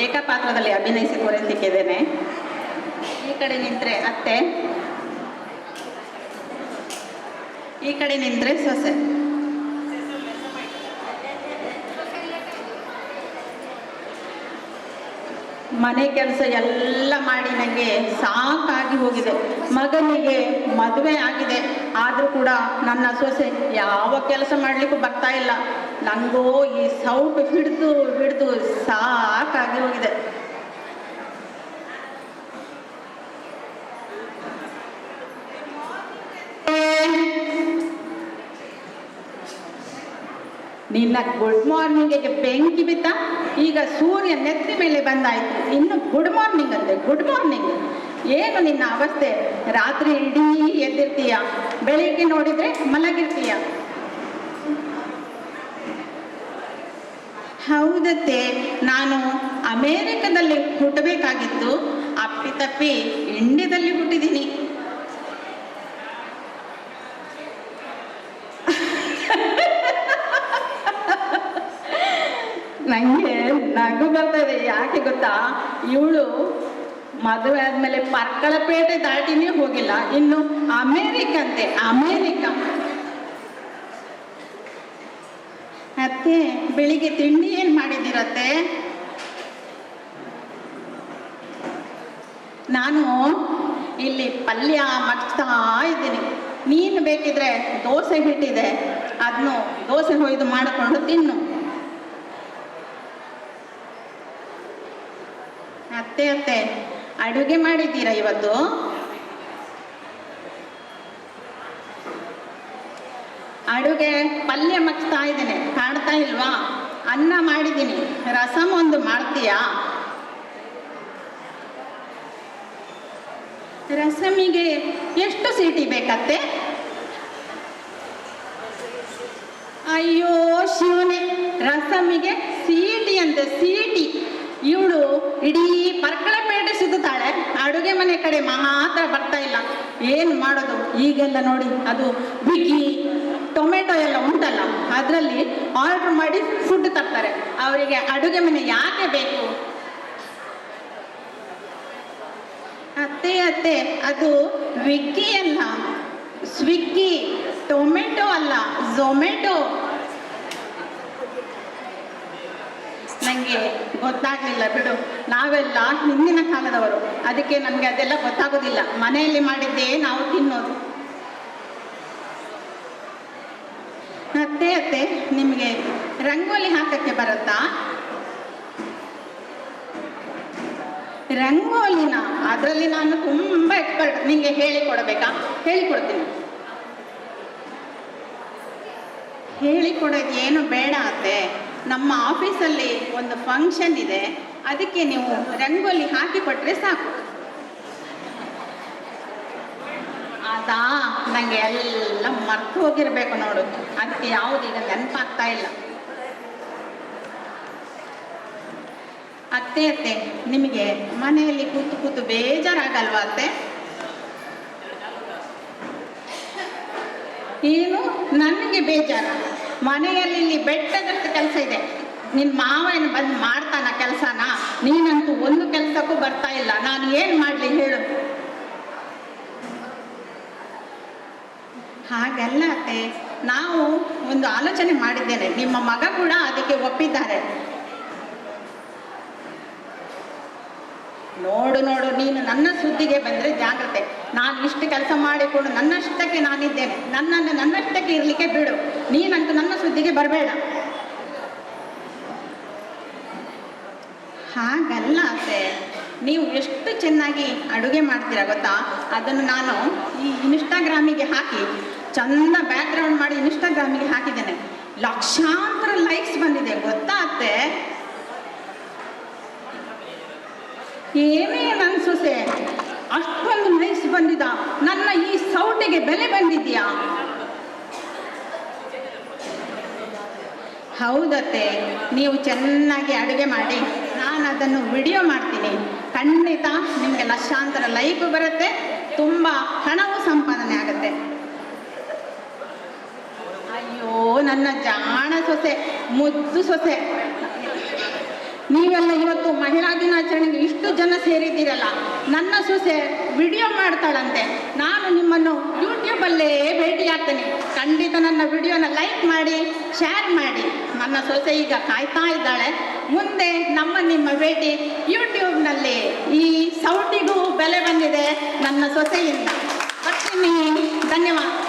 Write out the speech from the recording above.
ಏಕಪಾತ್ರದಲ್ಲಿ ಅಭಿನಯಿಸಿ ಸಿಕ್ಕಿದ್ದೇನೆ. ಈ ಕಡೆ ನಿಂತರೆ ಅತ್ತೆ, ಈ ಕಡೆ ನಿಂತರೆ ಸೊಸೆ. ಮನೆ ಕೆಲಸ ಎಲ್ಲ ಮಾಡಿ ನನಗೆ ಸಾಕಾಗಿ ಹೋಗಿದೆ. ಮಗನಿಗೆ ಮದುವೆ ಆಗಿದೆ, ಆದರೂ ಕೂಡ ನನ್ನ ಸೊಸೆ ಯಾವ ಕೆಲಸ ಮಾಡಲಿಕ್ಕೂ ಬರ್ತಾ ಇಲ್ಲ. ನನಗೂ ಈ ಸೌಟು ಹಿಡಿದು ಹಿಡಿದು ಸಾಕಾಗಿ ಹೋಗಿದೆ. ನಿನ್ನ ಗುಡ್ ಮಾರ್ನಿಂಗಿಗೆ ಬೆಂಕಿ ಬಿತ್ತ, ಈಗ ಸೂರ್ಯ ನೆತ್ತಿ ಮೇಲೆ ಬಂದಾಯಿತು, ಇನ್ನು ಗುಡ್ ಮಾರ್ನಿಂಗ್ ಅಂತೆ. ಗುಡ್ ಮಾರ್ನಿಂಗ್ ಏನು ನಿನ್ನ ಅವಸ್ಥೆ? ರಾತ್ರಿ ಇಡೀ ಎದ್ದಿರ್ತೀಯ, ಬೆಳಿಗ್ಗೆ ನೋಡಿದರೆ ಮಲಗಿರ್ತೀಯ. ಹೌದತ್ತೆ, ನಾನು ಅಮೇರಿಕದಲ್ಲಿ ಹುಟ್ಟಬೇಕಾಗಿತ್ತು, ಅಪ್ಪಿತಪ್ಪಿ ಇಂಡಿಯಾದಲ್ಲಿ ಹುಟ್ಟಿದ್ದೀನಿ. ನನಗೆ ನಗು ಬರ್ತದೆ. ಯಾಕೆ ಗೊತ್ತಾ, ಇವಳು ಮದುವೆ ಆದಮೇಲೆ ಪರ್ಕಳಪೇಟೆ ದಾಟಿನೇ ಹೋಗಿಲ್ಲ, ಇನ್ನು ಅಮೇರಿಕಂತೆ, ಅಮೇರಿಕ. ಅತ್ತೆ, ಬೆಳಿಗ್ಗೆ ತಿಂಡಿ ಏನು ಮಾಡಿದ್ದೀರತ್ತೆ? ನಾನು ಇಲ್ಲಿ ಪಲ್ಯ ಮಡ್ತಾ ಇದ್ದೀನಿ. ನೀನು ಬೇಕಿದ್ರೆ ದೋಸೆ ಹಿಟ್ಟಿದೆ, ಅದನ್ನು ದೋಸೆ ಹೊಯ್ದು ಮಾಡಿಕೊಂಡು ತಿನ್ನು. ಅತ್ತೆ ಅತ್ತೆ, ಅಡುಗೆ ಮಾಡಿದ್ದೀರಾ ಇವತ್ತು? ಅಡುಗೆ ಪಲ್ಯ ಮಗ್ಸ್ತಾ ಇದ್ದೇನೆ, ಕಾಣ್ತಾ ಇಲ್ವಾ? ಅನ್ನ ಮಾಡಿದ್ದೀನಿ, ರಸಮ್ ಒಂದು ಮಾಡ್ತೀಯಾ? ರಸಮಿಗೆ ಎಷ್ಟು ಸೀಟಿ ಬೇಕತ್ತೆ? ಅಯ್ಯೋ ಶಿವನೇ, ರಸಮಿಗೆ ಸೀಟಿ ಅಂತೆ, ಸೀಟಿ. ಇವಳು ಇಡೀ ಪರ್ಕಳಪೇಟೆ ಸುತ್ತಾಳೆ, ಅಡುಗೆ ಮನೆ ಕಡೆ ಮಾತ್ರ ಬರ್ತಾ ಇಲ್ಲ. ಏನು ಮಾಡೋದು? ಈಗೆಲ್ಲ ನೋಡಿ, ಅದು ಬಿಗಿ ಟೊಮೆಟೊ ಎಲ್ಲ ಉಂಟಲ್ಲ, ಅದರಲ್ಲಿ ಆರ್ಡರ್ ಮಾಡಿ ಫುಡ್ ತರ್ತಾರೆ. ಅವರಿಗೆ ಅಡುಗೆ ಮನೆ ಯಾಕೆ ಬೇಕು? ಅತ್ತೆ ಅತ್ತೆ, ಅದು ವಿಗ್ಗಿ ಅಲ್ಲ, ಸ್ವಿಗ್ಗಿ. ಟೊಮೆಟೊ ಅಲ್ಲ, ಝೊಮ್ಯಾಟೊ. ನನಗೆ ಗೊತ್ತಾಗಲಿಲ್ಲ ಬಿಡು, ನಾವೆಲ್ಲ ಹಿಂದಿನ ಕಾಲದವರು, ಅದಕ್ಕೆ ನಮಗೆ ಅದೆಲ್ಲ ಗೊತ್ತಾಗೋದಿಲ್ಲ. ಮನೆಯಲ್ಲಿ ಮಾಡಿದ್ದೇ ನಾವು ತಿನ್ನೋದು. ಅತ್ತೆ ಅತ್ತೆ, ನಿಮಗೆ ರಂಗೋಲಿ ಹಾಕಕ್ಕೆ ಬರುತ್ತಾ? ರಂಗೋಲಿನ? ಅದರಲ್ಲಿ ನಾನು ತುಂಬ ಎಕ್ಸ್ಪರ್ಟ್. ನಿಮಗೆ ಹೇಳಿಕೊಡಬೇಕಾ? ಹೇಳಿಕೊಡ್ತೀನಿ. ಹೇಳಿಕೊಡೋದು ಏನು ಬೇಡ ಅತ್ತೆ, ನಮ್ಮ ಆಫೀಸಲ್ಲಿ ಒಂದು ಫಂಕ್ಷನ್ ಇದೆ, ಅದಕ್ಕೆ ನೀವು ರಂಗೋಲಿ ಹಾಕಿಕೊಟ್ರೆ ಸಾಕು. ಅದಾ, ನನಗೆ ಎಲ್ಲ ಮರ್ತು ಹೋಗಿರ್ಬೇಕು ನೋಡು, ಅದಕ್ಕೆ ಯಾವುದೀಗ ನೆನಪಾಗ್ತಾ ಇಲ್ಲ. ಅತ್ತೆ ಅತ್ತೆ, ನಿಮಗೆ ಮನೆಯಲ್ಲಿ ಕೂತು ಕೂತು ಬೇಜಾರಾಗಲ್ವಾ ಅತ್ತೆ? ಏನು ನನಗೆ ಬೇಜಾರ? ಮನೆಯಲ್ಲಿ ಇಲ್ಲಿ ಬೆಟ್ಟದಷ್ಟು ಕೆಲಸ ಇದೆ, ನಿನ್ನ ಮಾವ ಏನು ಬಂದು ಮಾಡ್ತಾನ ಕೆಲಸನ? ನೀನಂತೂ ಒಂದು ಕೆಲಸಕ್ಕೂ ಬರ್ತಾ ಇಲ್ಲ, ನಾನು ಏನು ಮಾಡಲಿ ಹೇಳು? ಹಾಗಲ್ಲ ಅತ್ತೆ, ನಾವು ಒಂದು ಆಲೋಚನೆ ಮಾಡಿದ್ದೇನೆ, ನಿಮ್ಮ ಮಗ ಕೂಡ ಅದಕ್ಕೆ ಒಪ್ಪಿದ್ದಾರೆ. ನೋಡು ನೋಡು, ನೀನು ನನ್ನ ಸುದ್ದಿಗೆ ಬಂದರೆ ಜಾಗ್ರತೆ. ನಾನು ಇಷ್ಟು ಕೆಲಸ ಮಾಡಿಕೊಂಡು ನನ್ನಷ್ಟಕ್ಕೆ ನಾನಿದ್ದೇನೆ, ನನ್ನನ್ನು ನನ್ನಷ್ಟಕ್ಕೆ ಇರಲಿಕ್ಕೆ ಬಿಡು. ನೀನಂತೂ ನನ್ನ ಸುದ್ದಿಗೆ ಬರಬೇಡ. ಹಾಗಲ್ಲ ಅತ್ತೆ, ನೀವು ಎಷ್ಟು ಚೆನ್ನಾಗಿ ಅಡುಗೆ ಮಾಡ್ತೀರಾ ಗೊತ್ತಾ? ಅದನ್ನು ನಾನು ಈ ಇನ್ಸ್ಟಾಗ್ರಾಮಿಗೆ ಹಾಕಿ ಚಂದ ಬ್ಯಾಕ್ಗ್ರೌಂಡ್ ಮಾಡಿ ಇನ್ಸ್ಟಾಗ್ರಾಮಿಗೆ ಹಾಕಿದ್ದೇನೆ. ಲಕ್ಷಾಂತರ ಲೈಕ್ಸ್ ಬಂದಿದೆ ಗೊತ್ತಾ ಅತ್ತೆ? ಏನೇ ನನ್ನ ಸೊಸೆ, ಅಷ್ಟೊಂದು ಲೈಕ್ಸ್ ಬಂದಿದ್ದ? ನನ್ನ ಈ ಸೌಟಿಗೆ ಬೆಲೆ ಬಂದಿದ್ಯಾ? ಹೌದತ್ತೆ, ನೀವು ಚೆನ್ನಾಗಿ ಅಡುಗೆ ಮಾಡಿ ನಾನು ಅದನ್ನು ವಿಡಿಯೋ ಮಾಡ್ತೀನಿ. ಖಂಡಿತ ನಿಮಗೆ ಲಕ್ಷಾಂತರ ಲೈಕ್ ಬರುತ್ತೆ, ತುಂಬ ಹಣವೂ ಸಂಪಾದನೆ ಆಗುತ್ತೆ. ಅಯ್ಯೋ ನನ್ನ ಜಾಣ ಸೊಸೆ, ಮುದ್ದು ಸೊಸೆ, ನೀವೆಲ್ಲ ಇವತ್ತು ಮಹಿಳಾ ದಿನಾಚರಣೆಗೆ ಇಷ್ಟು ಜನ ಸೇರಿದ್ದೀರಲ್ಲ. ನನ್ನ ಸೊಸೆ ವಿಡಿಯೋ ಮಾಡ್ತಾಳಂತೆ. ನಾನು ನಿಮ್ಮನ್ನು ಯೂಟ್ಯೂಬಲ್ಲೇ ಭೇಟಿಯಾಗ್ತೇನೆ. ಖಂಡಿತ ನನ್ನ ವಿಡಿಯೋನ ಲೈಕ್ ಮಾಡಿ, ಶೇರ್ ಮಾಡಿ. ನನ್ನ ಸೊಸೆ ಈಗ ಕಾಯ್ತಾ ಇದ್ದಾಳೆ. ಮುಂದೆ ನಿಮ್ಮ ಭೇಟಿ ಯೂಟ್ಯೂಬ್ನಲ್ಲಿ. ಈ ಸೌಟಿಗೂ ಬೆಲೆ ಬಂದಿದೆ ನನ್ನ ಸೊಸೆಯಿಂದ. ಬರ್ತೀನಿ. ಧನ್ಯವಾದ.